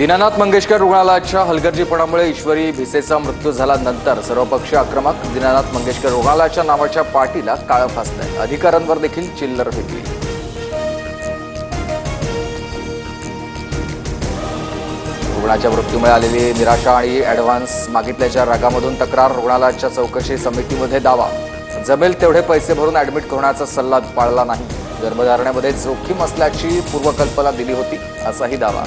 दीनानाथ मंगेशकर रुग्णालयाच्या हलगर्जीपणामुळे ईश्वरी भिसेचा मृत्यू झाल्यानंतर सर्वपक्षीय आक्रमक दीनानाथ मंगेशकर रुग्णालयाच्या नावाच्या पाटीला काळं फासलंय। अधिकाऱ्यांवर देखील चिल्लर फेकली। रुग्णाच्या मृत्यूमुळे आलेली निराशा आणि ॲडव्हान्स मागितल्याच्या रागामधून तक्रार, रुग्णालयाच्या चौकशी समितीमध्ये दावा, जमेल तेवढे पैसे भरून ॲडमिट करण्याचा सल्ला पाळला नाही, गर्भधारणेमध्ये जोखीम असल्याची पूर्वकल्पना दिली होती असाही दावा।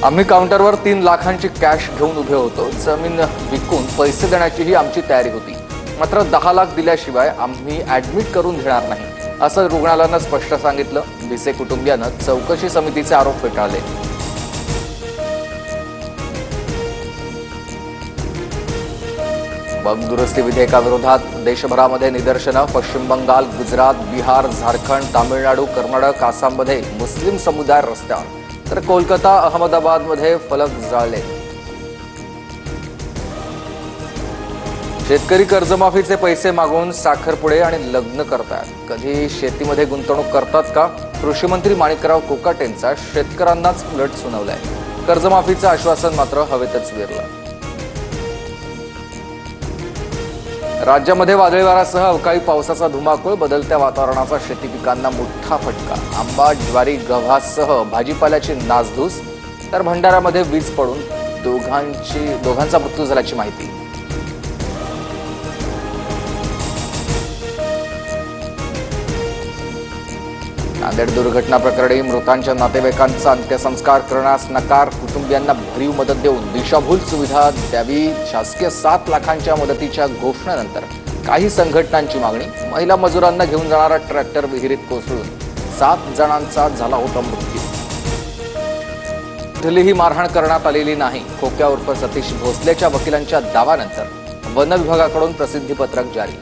आम्ही काउंटरवर 3 लाखांची कॅश घेऊन उभे होतो, जमीन विकून पैसे देण्याचीही आमची तयारी होती, मात्र 10 लाख दिल्याशिवाय आम्ही ॲडमिट करून घेणार नाही असं रुग्णालयानं स्पष्ट सांगितलं। भिसे कुटुंबियानं चौकशी समितीचे आरोप फेटाळले। वक्फ दुरुस्ती विधेयकाविरोधात देशभरामध्ये निदर्शनं, पश्चिम बंगाल, गुजरात, बिहार, झारखंड, तामिळनाडू, कर्नाटक, आसाममध्ये मुस्लिम समुदाय रस्त्यावर, तर कोलकाता, अहमदाबादमध्ये फलक जाळले। शेतकरी कर्जमाफीचे पैसे मागून साखरपुडे आणि लग्न करतात। कधी शेतीमध्ये गुंतवणूक करतात का? कृषी मंत्री माणिकराव कोकाटेंचा शेतकऱ्यांनाच उलट सुनावलाय। कर्जमाफीचं आश्वासन मात्र हवेतच विरलं। राज्यामध्ये वादळी वाऱ्यासह अवकाळी पावसाचा धुमाकूळ, बदलत्या वातावरणाचा शेती पिकांना मोठा फटका। आंबा, ज्वारी, गव्हासह भाजीपाल्याची नासधूस, तर भंडाऱ्यामध्ये वीज पडून दोघांचा मृत्यू झाल्याची माहिती। नांदेड दुर्घटना प्रकरणी मृतांच्या नातेवाईकांचा अंत्यसंस्कार करण्यास नकार, कुटुंबियांना भरीव मदत देऊन दिशाभूल सुविधा द्यावी। शासकीय 7 लाखांच्या मदतीच्या घोषणेनंतर काही संघटनांची मागणी। महिला मजुरांना घेऊन जाणारा ट्रॅक्टर विहिरीत कोसळून 7 जणांचा झाला होता मृत्यू। कुठलीही मारहाण करण्यात आलेली नाही, खोक्या उर्फ सतीश भोसलेच्या वकिलांच्या दाव्यानंतर वन विभागाकडून प्रसिद्धीपत्रक जारी।